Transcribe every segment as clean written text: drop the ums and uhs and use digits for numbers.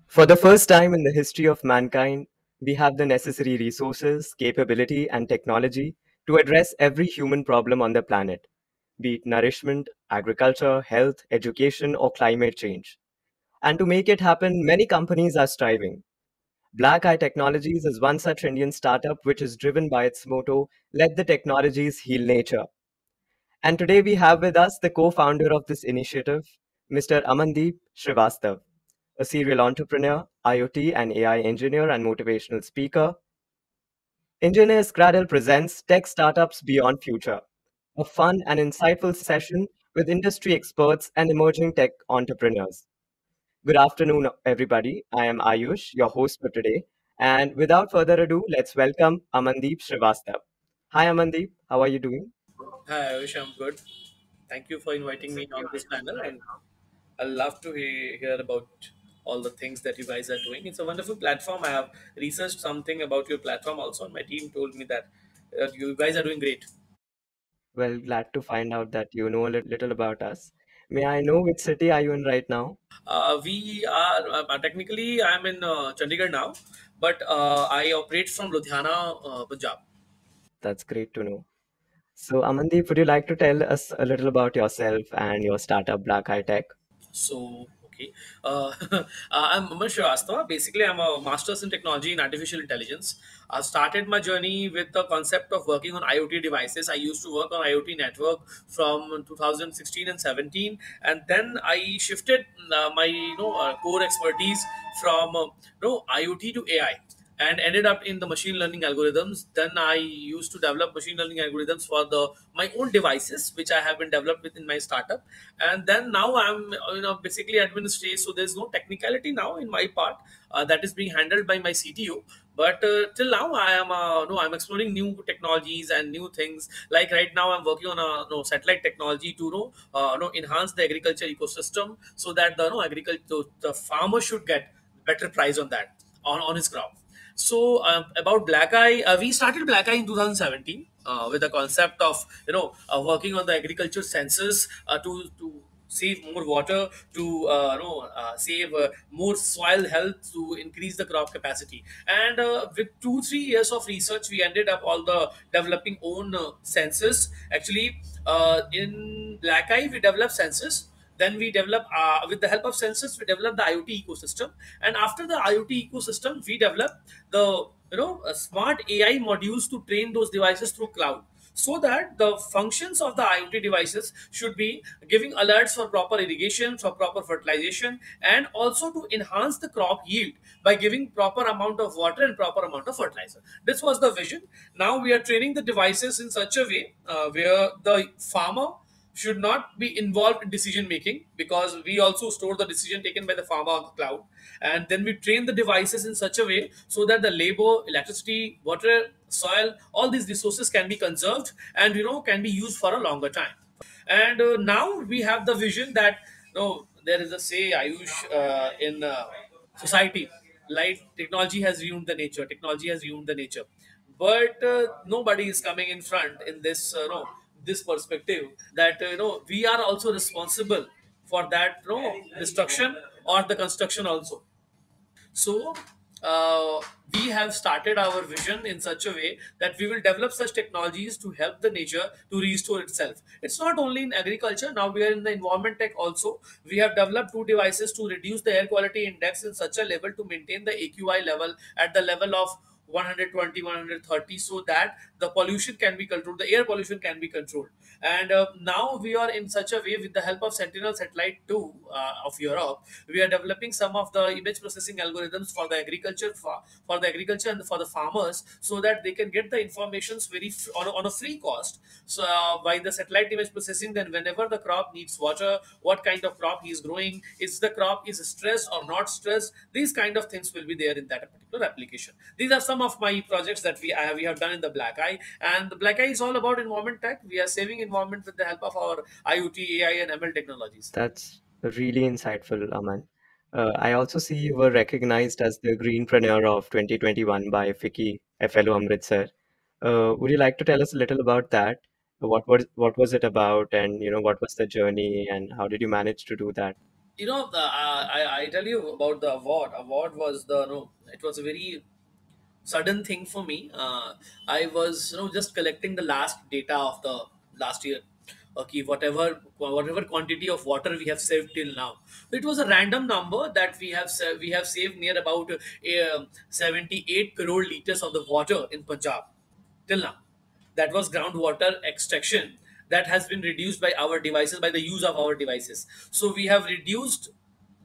For the first time in the history of mankind, we have the necessary resources, capability, and technology to address every human problem on the planet, be it nourishment, agriculture, health, education, or climate change. And to make it happen, many companies are striving. Black Eye Technologies is one such Indian startup which is driven by its motto, Let the Technologies Heal Nature. And today we have with us the co founder of this initiative, Mr. Amandeep Srivastav, a serial entrepreneur, IoT and AI engineer, and motivational speaker. Engineers Cradle presents Tech Startups Beyond Future, a fun and insightful session with industry experts and emerging tech entrepreneurs. Good afternoon, everybody. I am Ayush, your host for today. And without further ado, let's welcome Amandeep Srivastav. Hi, Amandeep. How are you doing? Hi, I wish I'm good. Thank you for inviting me on this panel, and I love to hear about all the things that you guys are doing. It's a wonderful platform. I have researched something about your platform also, and my team told me that you guys are doing great. Well, glad to find out that you know a little about us. May I know which city are you in right now? We are technically I'm in Chandigarh now, but I operate from Ludhiana, Punjab. That's great to know. So, Amandeep, would you like to tell us a little about yourself and your startup, Black High Tech? Okay. I'm Aman Srivastava. Basically, I'm a master's in technology and artificial intelligence. I started my journey with the concept of working on IoT devices. I used to work on IoT network from 2016 and 17, and then I shifted my core expertise from IoT to AI and ended up in the machine learning algorithms. Then I used to develop machine learning algorithms for the my own devices, which I have been developed within my startup. And then now I'm basically administrative, so there's no technicality now in my part that is being handled by my CTO. But till now, I am no, I'm exploring new technologies and new things. Like right now, I'm working on a satellite technology to enhance the agriculture ecosystem so that the agriculture the farmer should get better price on that on his crop. So about Black Eye, we started Black Eye in 2017 with the concept of working on the agriculture sensors to save more water, to save more soil health, to increase the crop capacity. And with 2 3 years of research, we ended up all the developing own sensors. Actually, in Black Eye, we developed sensors, then we develop with the help of sensors we develop the IoT ecosystem, and after the IoT ecosystem we develop the smart AI modules to train those devices through cloud, so that the functions of the IoT devices should be giving alerts for proper irrigation, for proper fertilization, and also to enhance the crop yield by giving proper amount of water and proper amount of fertilizer. This was the vision. Now we are training the devices in such a way where the farmer should not be involved in decision making, because we also store the decision taken by the farmer on the cloud, and then we train the devices in such a way so that the labor, electricity, water, soil, all these resources can be conserved and can be used for a longer time. And now we have the vision that there is a say, Ayush, in society, like technology has ruined the nature, technology has ruined the nature, but nobody is coming in front in this this perspective that we are also responsible for that destruction or the construction also. So we have started our vision in such a way that we will develop such technologies to help the nature to restore itself. It's not only in agriculture, now we are in the environment tech also. We have developed two devices to reduce the air quality index in such a level to maintain the AQI level at the level of 120 130, so that the pollution can be controlled, the air pollution can be controlled. And now we are in such a way, with the help of Sentinel satellite 2 of Europe, we are developing some of the image processing algorithms for the agriculture, for the agriculture and for the farmers, so that they can get the informations on a free cost. So by the satellite image processing, then whenever the crop needs water, what kind of crop he is growing, is the crop is stressed or not stressed, these kind of things will be there in that particular application. These are some of my projects that we have done in the Black Eye. And the Black Eye is all about environment tech. We are saving environment with the help of our IoT, AI, and ML technologies. That's really insightful, Aman. I also see you were recognized as the Greenpreneur of 2021 by FICCI FLO Amritsar. Would you like to tell us a little about that? What was it about, and what was the journey, and how did you manage to do that? I tell you about the award. Award was the no. It was a very sudden thing for me. I was just collecting the last data of the last year. Okay, whatever quantity of water we have saved till now. It was a random number that we have saved near about 78 crore liters of the water in Punjab till now. That was groundwater extraction that has been reduced by our devices, by the use of our devices. So we have reduced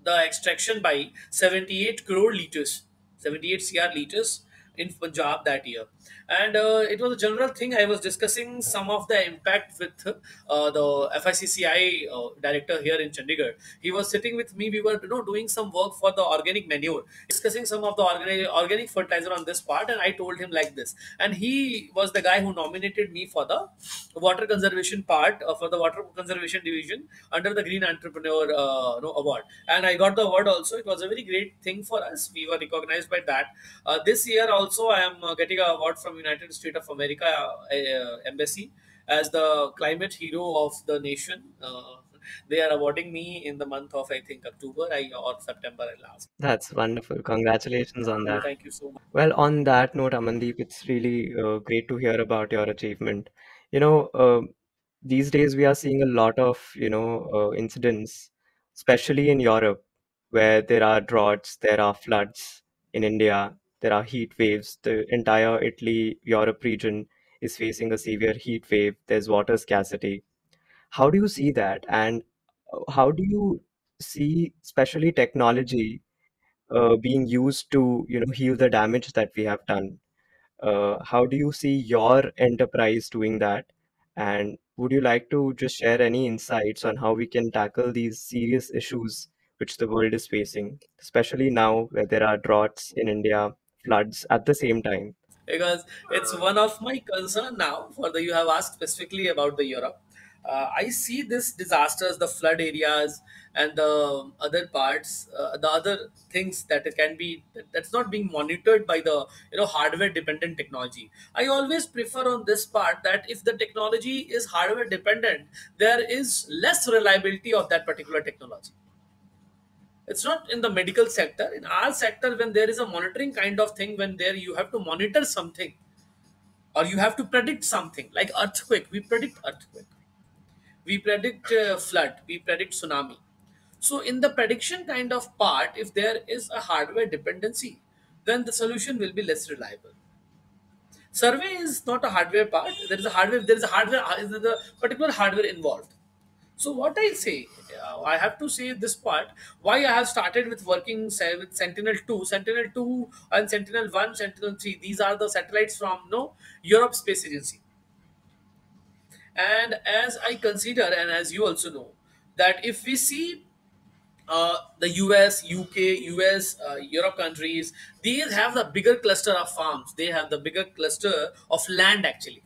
the extraction by 78 crore liters, 78 cr liters in Punjab that year. And it was a general thing. I was discussing some of the impact with the FICCI director here in Chandigarh. He was sitting with me. We were doing some work for the organic manure, discussing some of the organic fertilizer on this part, and I told him like this. And he was the guy who nominated me for the water conservation part, for the water conservation division under the Green Entrepreneur award. And I got the award also. It was a very great thing for us. We were recognized by that. This year also, I am getting an award from United States of America embassy as the climate hero of the nation. They are awarding me in the month of, I think, October or September last. That's wonderful. Congratulations on that. Thank you so much. Well, on that note, Amandeep, it's really great to hear about your achievement. You know, these days we are seeing a lot of, incidents, especially in Europe, where there are droughts, there are floods. In India, there are heat waves. The entire Italy, Europe region is facing a severe heat wave. There's water scarcity. How do you see that? And how do you see, especially technology, being used to, heal the damage that we have done? How do you see your enterprise doing that? And would you like to just share any insights on how we can tackle these serious issues which the world is facing, especially now where there are droughts in India, floods at the same time? Because it's one of my concern now for the you have asked specifically about the Europe. I see this disasters, the flood areas and the other parts, the other things that it can be that's not being monitored by the hardware dependent technology. I always prefer on this part that if the technology is hardware dependent, there is less reliability of that particular technology. It's not in the medical sector. In our sector, when there is a monitoring kind of thing, when there you have to monitor something or you have to predict something like earthquake, we predict earthquake, we predict flood, we predict tsunami. So in the prediction kind of part, if there is a hardware dependency, then the solution will be less reliable. Survey is not a hardware part. There is a hardware, there is a particular hardware involved. So what I say, I have to say this part. Why I have started with working with Sentinel-2 and Sentinel-1, Sentinel-3. These are the satellites from no Europe Space Agency. And as I consider, and as you also know, that if we see the US, UK, US, Europe countries, these have the bigger cluster of farms. They have the bigger cluster of land actually.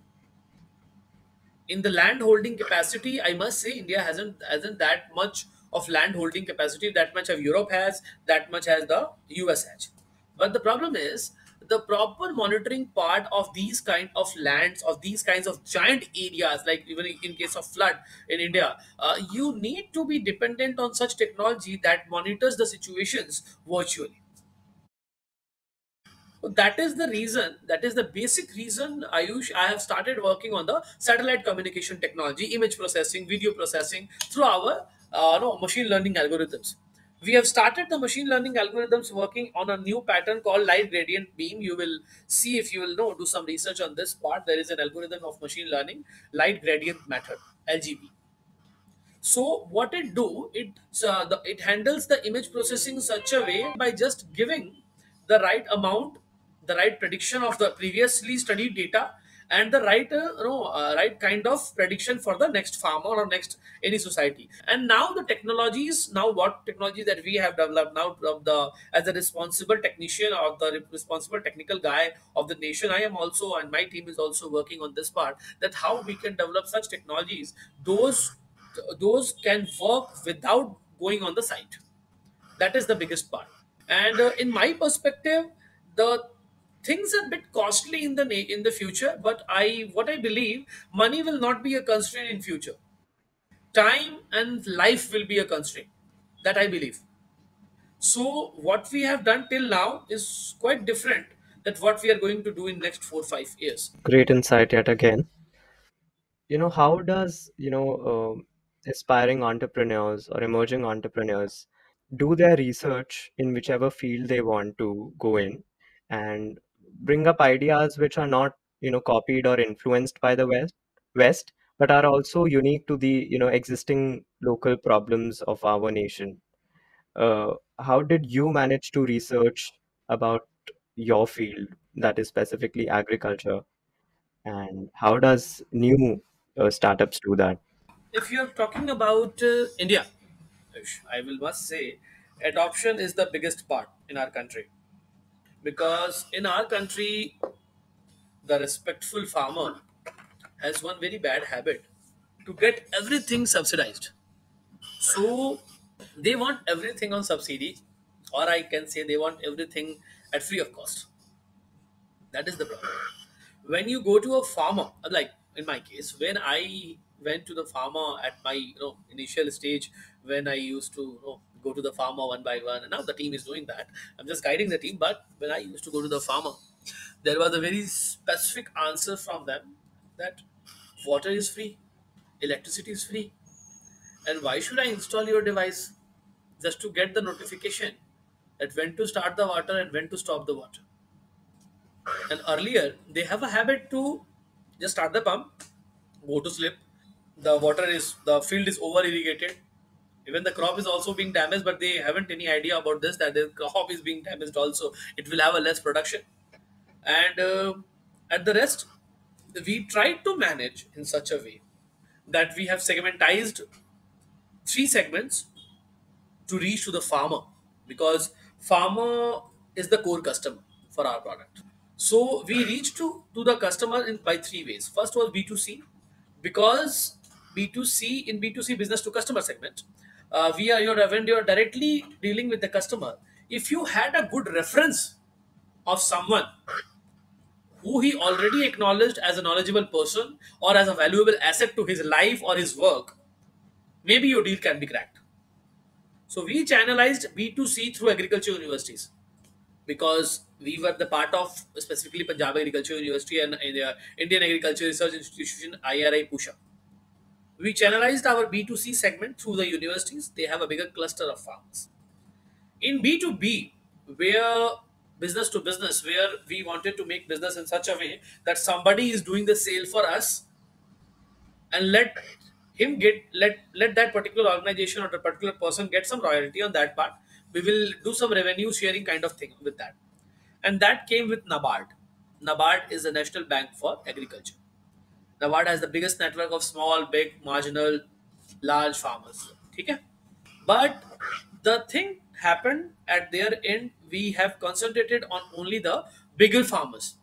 In the land holding capacity, I must say India hasn't that much of land holding capacity, that much of Europe has, that much as the US has. But the problem is the proper monitoring part of these kind of lands, of these kinds of giant areas, like even in case of flood in India, you need to be dependent on such technology that monitors the situations virtually. So that is the reason, that is the basic reason, Ayush, I have started working on the satellite communication technology, image processing, video processing through our no, machine learning algorithms. We have started the machine learning algorithms working on a new pattern called light gradient beam. You will see, if you will know, do some research on this part. There is an algorithm of machine learning, light gradient method, LGB. So what it do, it handles the image processing such a way by just giving the right amount, the right prediction of the previously studied data, and the right right kind of prediction for the next farmer or next any society. And now the technologies, now what technology that we have developed now, of the as a responsible technician or the responsible technical guy of the nation, I am also, and my team is also working on this part, that how we can develop such technologies, those can work without going on the site. That is the biggest part. And in my perspective, the things are a bit costly in in the future, but I what I believe, money will not be a constraint in future. Time and life will be a constraint. That I believe. So what we have done till now is quite different than what we are going to do in next 4 5 years. Great insight yet again. How does, aspiring entrepreneurs or emerging entrepreneurs do their research in whichever field they want to go in and bring up ideas which are not, copied or influenced by the West, but are also unique to the, existing local problems of our nation? How did you manage to research about your field, that is specifically agriculture, and how does new startups do that? If you are talking about India, I will must say adoption is the biggest part in our country, because in our country the respectful farmer has one very bad habit to get everything subsidized. So they want everything on subsidy, or I can say they want everything at free of cost. That is the problem. When you go to a farmer, like in my case, when I went to the farmer at my initial stage, when I used to go to the farmer one by one, and now the team is doing that. I'm just guiding the team. But when I used to go to the farmer, there was a very specific answer from them that water is free, electricity is free, and why should I install your device just to get the notification that when to start the water and when to stop the water? And earlier, they have a habit to just start the pump, go to sleep. The field is over irrigated. Even the crop is also being damaged, but they haven't any idea about this, that the crop is being damaged also. It will have a less production. And at the rest, we tried to manage in such a way that we have segmentized three segments to reach to the farmer, because farmer is the core customer for our product. So we reach to the customer by three ways. First was B2C, because B2C, in B2C, business to customer segment, we are your when you're directly dealing with the customer. If you had a good reference of someone who he already acknowledged as a knowledgeable person or as a valuable asset to his life or his work, maybe your deal can be cracked. So we channelized B2C through agriculture universities, because we were the part of specifically Punjab Agriculture University and Indian Agriculture Research Institution IRI Pusha. We channelized our B2C segment through the universities. They have a bigger cluster of farmers. In B2B, where business to business, where we wanted to make business in such a way that somebody is doing the sale for us, and let that particular organization or the particular person get some royalty on that part. We will do some revenue sharing kind of thing with that. And that came with NABARD. NABARD is the National Bank for Agriculture. NABARD has the biggest network of small, big, marginal, large farmers. Okay? But the thing happened at their end, we have concentrated on only the bigger farmers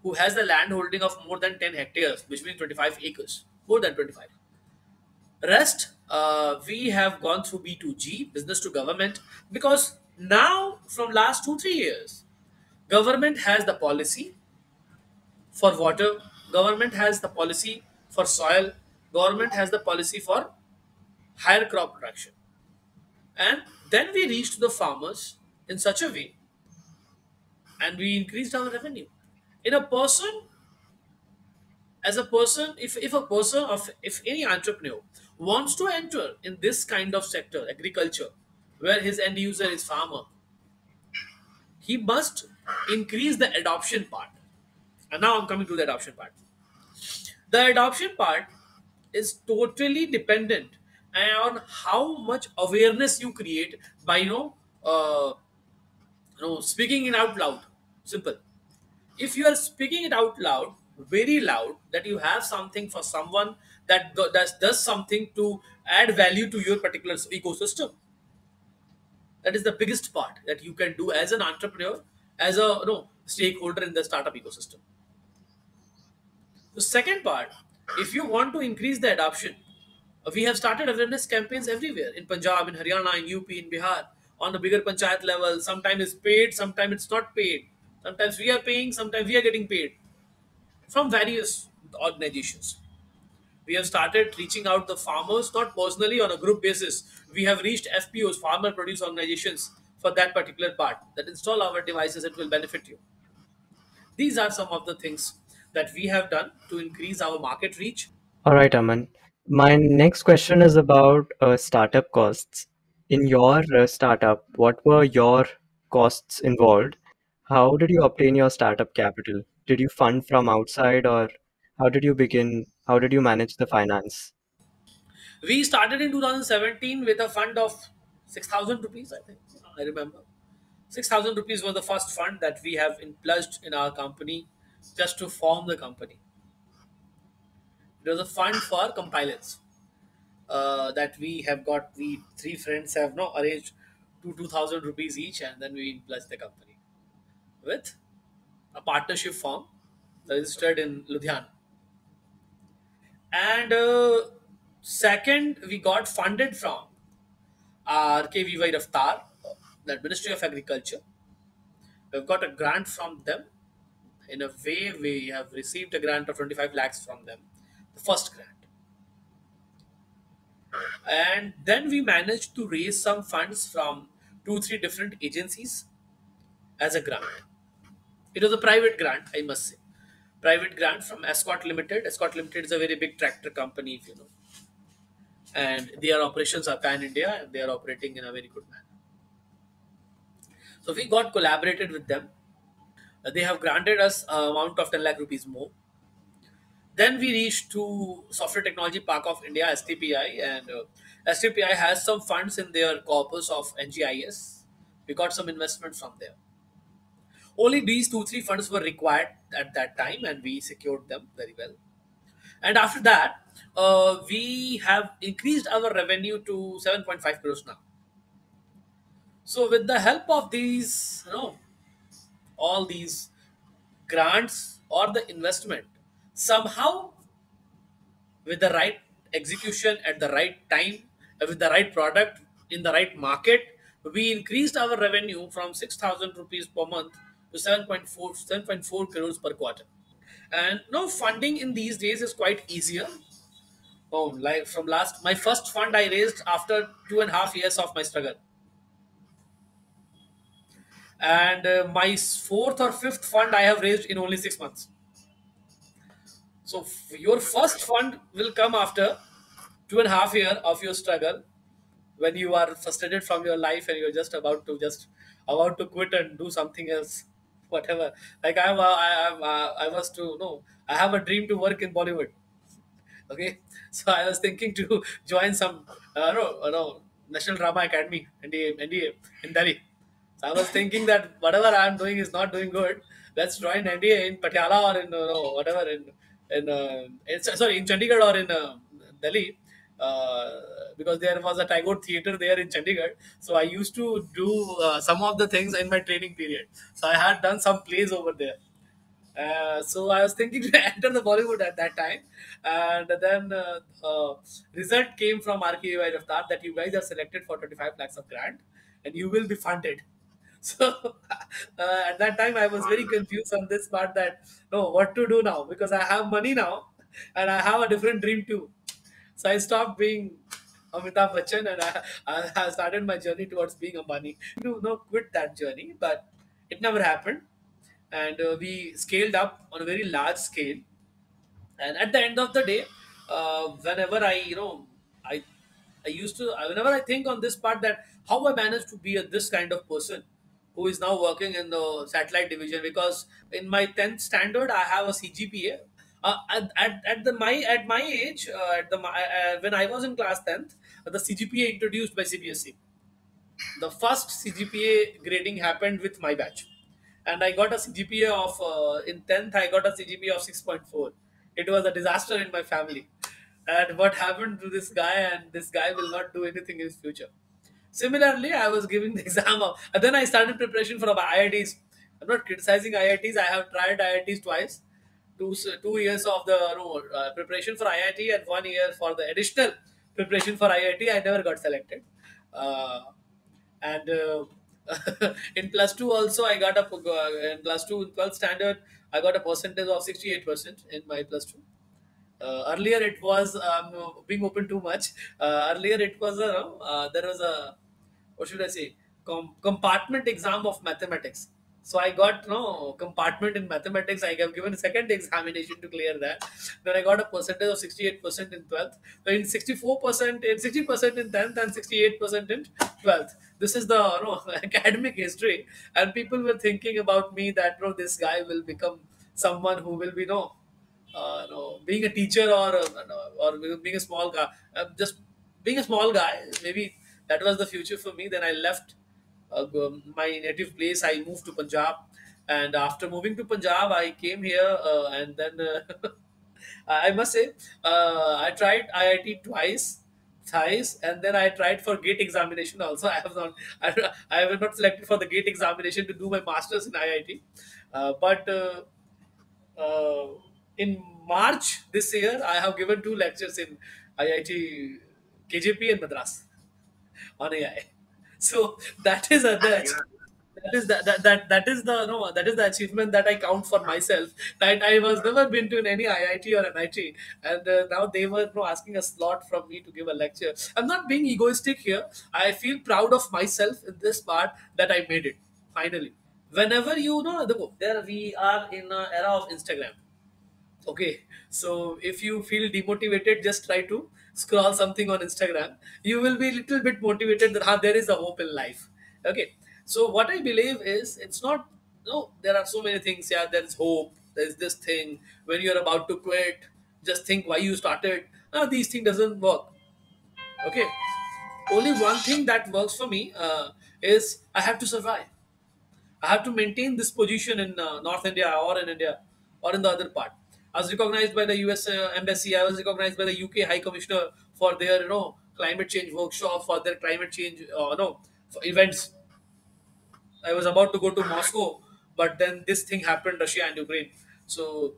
who has the land holding of more than 10 hectares, which means 25 acres, more than 25. Rest, we have gone through B2G, business to government, because now from last 2 3 years, government has the policy for water, government has the policy for soil, government has the policy for higher crop production. And then we reached the farmers in such a way, and we increased our revenue. In a person, as a person, if a person of if any entrepreneur wants to enter in this kind of sector, agriculture, where his end user is farmer, he must increase the adoption part. And now I'm coming to the adoption part. The adoption part is totally dependent on how much awareness you create by speaking it out loud. Simple. If you are speaking it out loud, very loud, that you have something for someone that does something to add value to your particular ecosystem, that is the biggest part that you can do as an entrepreneur, as a stakeholder in the startup ecosystem. The second part, if you want to increase the adoption, we have started awareness campaigns everywhere in Punjab, in Haryana, in UP, in Bihar, on the bigger panchayat level. Sometimes it's paid, sometimes it's not paid. Sometimes we are paying, sometimes we are getting paid from various organizations. We have started reaching out the farmers, not personally, on a group basis. We have reached FPOs, farmer produce organizations, for that particular part, that install our devices, it will benefit you. These are some of the things that we have done to increase our market reach. All right, Aman. My next question is about startup costs. In your startup, what were your costs involved? How did you obtain your startup capital? Did you fund from outside, or how did you begin? How did you manage the finance? We started in 2017 with a fund of 6,000 rupees, I think. I remember. 6,000 rupees was the first fund that we have pledged in our company just to form the company. It was a fund for compilers that we have got. We three friends have no arranged 2,000 rupees each, and then we pledged the company with a partnership firm registered in Ludhiana. And second, we got funded from RKVY Raftar, the Ministry of Agriculture. We've got a grant from them. In a way, we have received a grant of 25 lakhs from them, the first grant. And then we managed to raise some funds from two, three different agencies as a grant. It was a private grant, I must say. Private grant from Escort Limited. Escort Limited is a very big tractor company, if you know. And their operations are pan India and they are operating in a very good manner. So we got collaborated with them. They have granted us an amount of 10 lakh rupees more. Then we reached to Software Technology Park of India, STPI, and STPI has some funds in their corpus of NGIS. We got some investment from there. Only these two, three funds were required at that time, and we secured them very well. And after that, we have increased our revenue to 7.5 crores now. So, with the help of these, all these grants or the investment, somehow with the right execution at the right time, with the right product in the right market, we increased our revenue from 6,000 rupees per month to 7.4 crores per quarter. And no, funding in these days is quite easier. Oh, like from last, my first fund I raised after 2.5 years of my struggle, and my fourth or fifth fund I have raised in only 6 months. So your first fund will come after 2.5 year of your struggle, when you are frustrated from your life and you're just about to quit and do something else, whatever. Like I was to know, I have a dream to work in Bollywood. Okay, so I was thinking to join some no, National Drama Academy, NDA in Delhi. So I was thinking that whatever I'm doing is not doing good. Let's join NDA in Patiala or in whatever sorry, in Chandigarh or in Delhi, uh, because there was a Tagore theater there in Chandigarh. So I used to do some of the things in my training period. So I had done some plays over there. So I was thinking to enter the Bollywood at that time, and then result came from RKUI Raftar that you guys are selected for 25 lakhs of grant, and you will be funded. So at that time, I was very confused on this part, that no, what to do now, because I have money now, and I have a different dream too. So I stopped being Amitabh Bachchan, and I started my journey towards being Ambani. To quit that journey, but it never happened, and we scaled up on a very large scale. And at the end of the day, whenever I I used to, whenever I think on this part, that how I managed to be this kind of person who is now working in the satellite division, because in my 10th standard I have a CGPA. At my age, when I was in class 10th, the CGPA introduced by CBSE. The first CGPA grading happened with my batch, and I got a CGPA of in 10th. I got a CGPA of 6.4. It was a disaster in my family, and what happened to this guy? And this guy will not do anything in his future. Similarly, I was giving the exam of, and then I started preparation for IITs. I'm not criticizing IITs. I have tried IITs twice. 2 years of the preparation for IIT and 1 year for the additional preparation for IIT. I never got selected. Uh, and in plus two also, I got in plus two in 12th standard, I got a percentage of 68% in my plus two. Earlier it was being open too much. Earlier it was there was a, what should I say, compartment exam of mathematics. So I got no compartment in mathematics. I have given a second examination to clear that. Then I got a percentage of 68% in 12th. So in 64%, in 60% in 10th, and 68% in 12th. This is the academic history, and people were thinking about me that this guy will become someone who will be no, being a teacher, or being a small guy, just being a small guy. Maybe that was the future for me. Then I left my native place. I moved to Punjab, and after moving to Punjab, I came here, and then I must say, I tried IIT twice. Thrice, and then I tried for GATE examination also. I have not selected for the GATE examination to do my masters in IIT, but uh, in March this year, I have given two lectures in IIT KJP and Madras on AI. So that is that is the no that is the achievement that I count for myself. That I was never been to any IIT or NIT, and now they were asking a slot from me to give a lecture. I'm not being egoistic here. I feel proud of myself in this part that I made it finally. Whenever there we are in an era of Instagram. Okay, so if you feel demotivated, just try to scroll something on Instagram. You will be a little bit motivated that there is a hope in life. Okay, so what I believe is it's not, no, there are so many things. Yeah, there is hope. There's this thing when you're about to quit, just think why you started. No, these things doesn't work. Okay, only one thing that works for me is I have to survive. I have to maintain this position in North India or in India or in the other part. I was recognized by the US embassy. I was recognized by the UK High Commissioner for their climate change workshop, for their climate change for events. I was about to go to Moscow, but then this thing happened, Russia and Ukraine. So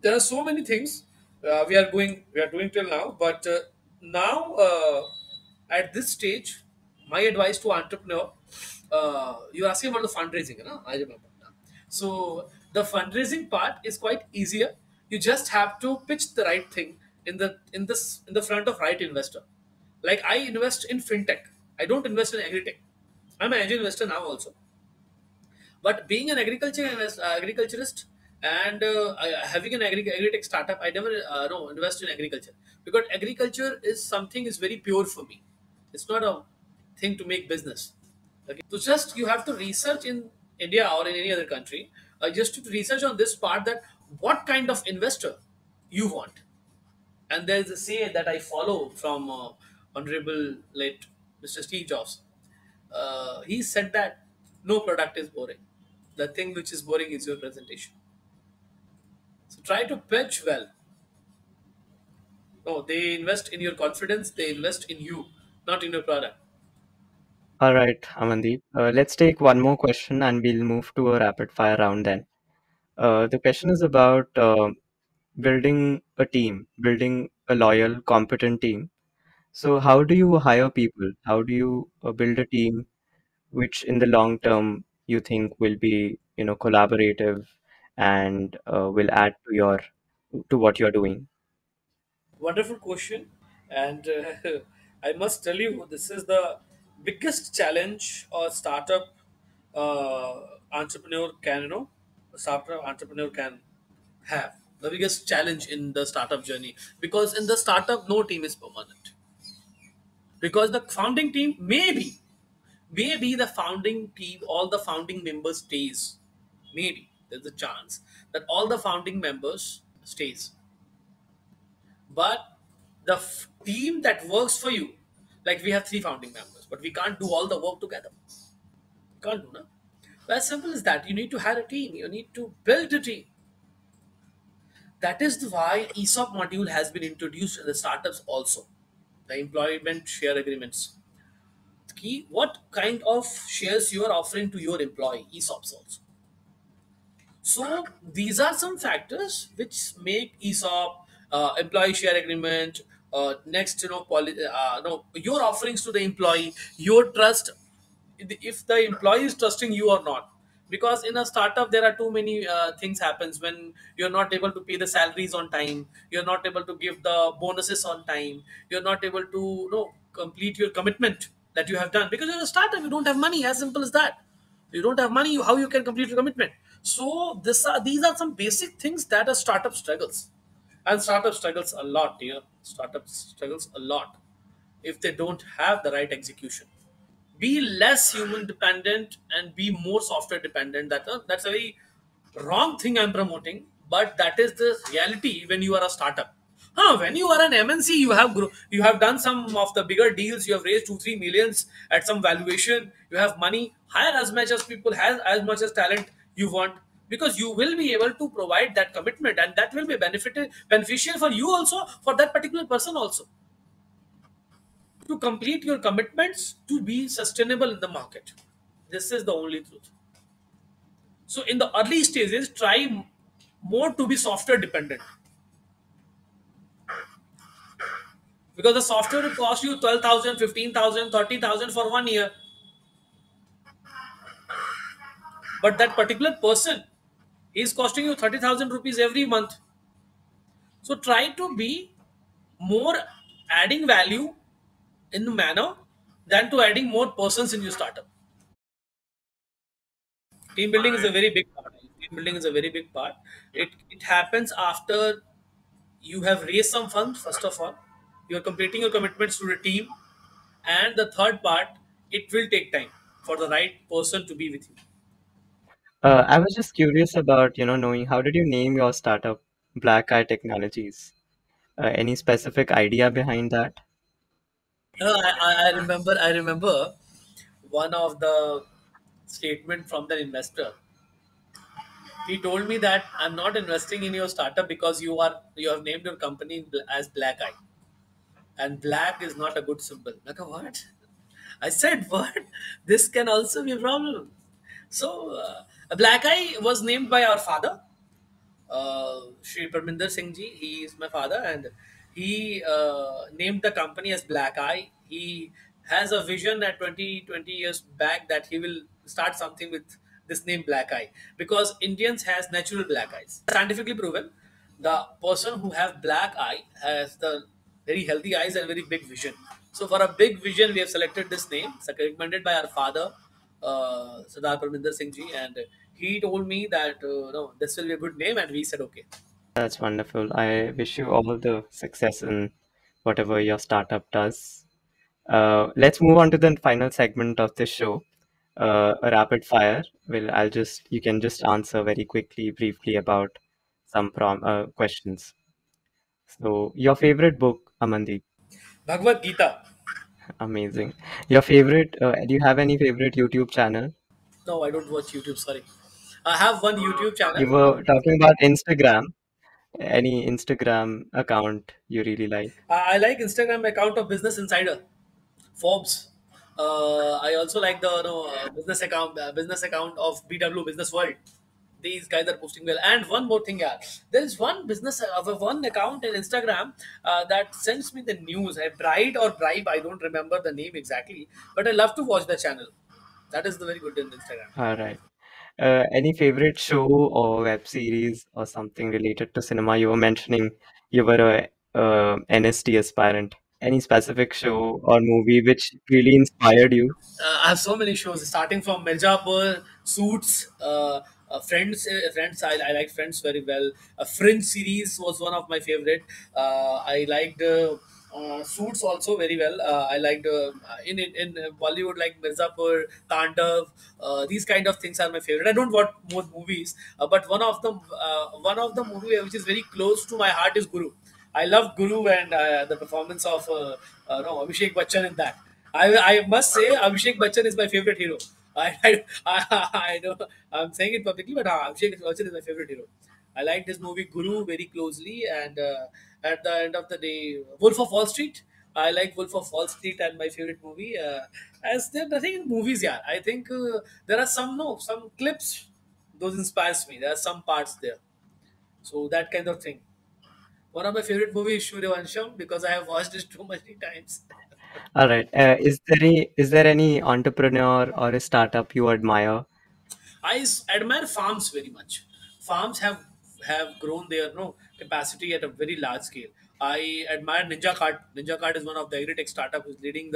there are so many things we are doing till now, but now at this stage, my advice to entrepreneur, you're asking about the fundraising, I remember now. So the fundraising part is quite easier. You just have to pitch the right thing in the front of right investor. Like I invest in fintech, I don't invest in agri-tech. I'm an angel investor now also, but being an agriculturist, and having an agri-tech startup, I never no invest in agriculture, because agriculture is something is very pure for me. It's not a thing to make business. Okay, so just you have to research in India or in any other country, just to research on this part, that what kind of investor you want. And there's a say that I follow from Honorable late Mr. Steve Jobs. He said that no product is boring. The thing which is boring is your presentation. So try to pitch well. No, they invest in your confidence, they invest in you, not in your product. All right, Amandeep. Let's take one more question and we'll move to a rapid fire round then. The question is about building a team, building a loyal, competent team. So, how do you hire people? How do you build a team which, in the long term, you think will be, collaborative and will add to what you're doing? Wonderful question. And I must tell you, this is the biggest challenge a startup entrepreneur can, a startup entrepreneur can have. The biggest challenge in the startup journey. Because in the startup, no team is permanent. Because the founding team, maybe the founding team, all the founding members stays. Maybe there's a chance that all the founding members stays, but the team that works for you, like we have three founding members, but we can't do all the work together. Can't do, no? Well, as simple as that. You need to hire a team. You need to build a team. That is why ESOP module has been introduced in the startups also. The employment share agreements. Key, what kind of shares you are offering to your employee, ESOPs also. So these are some factors which make ESOP, employee share agreement, next, no, your offerings to the employee, your trust, if the employee is trusting you or not. because in a startup there are too many things happens when you're not able to pay the salaries on time, you're not able to give the bonuses on time, you're not able to complete your commitment that you have done, because you're a startup, you don't have money, as simple as that. You don't have money, how you can complete your commitment? So these are some basic things that a startup struggles. And startup struggles a lot, dear. Startup struggles a lot if they don't have the right execution. Be less human dependent and be more software dependent. That's a very wrong thing I'm promoting, but that is the reality when you are a startup. When you are an MNC, you have done some of the bigger deals, you have raised 2-3 millions at some valuation, you have money, hire as much as people, have as much as talent you want, because you will be able to provide that commitment, and that will be beneficial for you also, for that particular person also, to complete your commitments, to be sustainable in the market. This is the only truth. So in the early stages, try more to be software dependent, because the software will cost you 12,000, 15,000, 30,000 for 1 year, but that particular person is costing you 30,000 rupees every month. So try to be more adding value in the manner than to adding more persons in your startup. Team building is a very big part. Team building is a very big part. It happens after you have raised some funds. First of all, you are completing your commitments to the team, and the third part, it will take time for the right person to be with you. I was just curious about, knowing how did you name your startup Black Eye Technologies? Any specific idea behind that? I remember one of the statement from the investor. He told me that I'm not investing in your startup because you have named your company as Black Eye, and black is not a good symbol. Like, what? I said, what? This can also be a problem. So, a Black Eye was named by our father, Shri Parminder Singh ji. He is my father, and he named the company as Black Eye. He has a vision at 20 years back that he will start something with this name Black Eye, because Indians has natural black eyes. Scientifically proven, the person who have black eye has the very healthy eyes and very big vision. So for a big vision, we have selected this name, recommended by our father, Sardar Parminder Singh ji, and he told me that no, this will be a good name, and we said okay. That's wonderful. I wish you all the success in whatever your startup does. Let's move on to the final segment of this show, a rapid fire. Well, you can just answer very quickly, briefly about some questions. So, your favorite book, Amandeep? Bhagavad Gita. Amazing. Your favorite, do you have any favorite YouTube channel? No, I don't watch YouTube. Sorry, I have one YouTube You channel. were talking about Instagram. Any Instagram account you really like? I like Instagram account of Business Insider, Forbes. I also like the business account of BW Business World. These guys are posting well. And one more thing, yeah, there is one business of one account in Instagram that sends me the news. I Bride or Bribe, I don't remember the name exactly, but I love to watch the channel. That is the very good in Instagram. All right. Any favorite show or web series or something related to cinema? You were mentioning you were a NST aspirant. Any specific show or movie which really inspired you? I have so many shows, starting from Mirzapur, Suits, Friends. I like Friends very well. Fringe series was one of my favorite. I liked Suits also very well. I liked in Bollywood like Mirzapur, Tandav. These kind of things are my favorite. I don't watch more movies, but one of the movie which is very close to my heart is Guru. I love Guru and the performance of no, Abhishek Bachchan in that. I must say Abhishek Bachchan is my favorite hero. I know I'm saying it publicly, but Abhishek Bachchan is my favorite hero. I like this movie Guru very closely, and at the end of the day, Wolf of Wall Street. I like Wolf of Wall Street and my favorite movie. As there nothing in movies, yeah. I think there are some clips those inspires me. There are some parts there, so that kind of thing. One of my favorite movies is Suryavansham because I have watched it too many times. All right. Is there any entrepreneur or a startup you admire? Admire farms very much. Farms have grown their capacity at a very large scale. I admire Ninja Cart. Ninja Cart is one of the agri-tech startup who's leading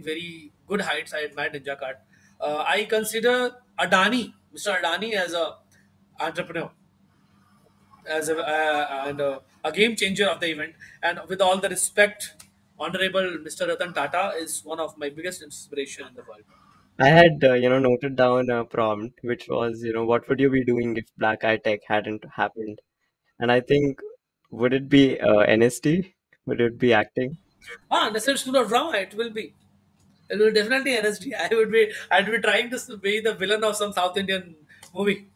very good heights. I admire Ninja Cart. I consider Adani, Mr. Adani, as a entrepreneur, as a game changer of the event. And with all the respect, Honorable Mr. Ratan Tata is one of my biggest inspiration in the world. I had, noted down a prompt, which was, what would you be doing if Black Eye Tech hadn't happened? And I think, would it be NST? Would it be acting? Ah, National School of Drama, it will be. It will definitely NSD. I'd be trying to be the villain of some South Indian movie.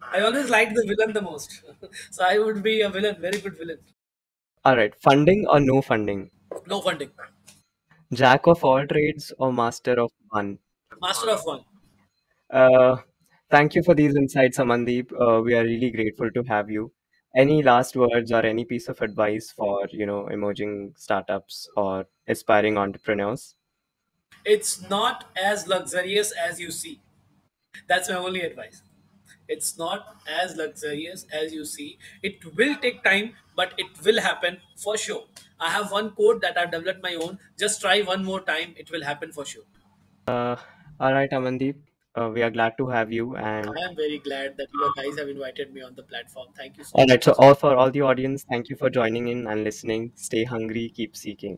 I always liked the villain the most. So I would be a villain, very good villain. All right, funding or no funding? No funding. Jack of all trades or master of one? Master of one. Uh, Thank you for these insights, Amandeep. We are really grateful to have you. Any last words or any piece of advice for, emerging startups or aspiring entrepreneurs? It's not as luxurious as you see. That's my only advice. It's not as luxurious as you see. It will take time, but it will happen for sure. I have one code that I've developed my own. Just try one more time. It will happen for sure. Uh, all right, Amandeep. We are glad to have you. And I am very glad that you guys have invited me on the platform. Thank you so all right, so much. all for all the audience, thank you for joining in and listening. Stay hungry, keep seeking.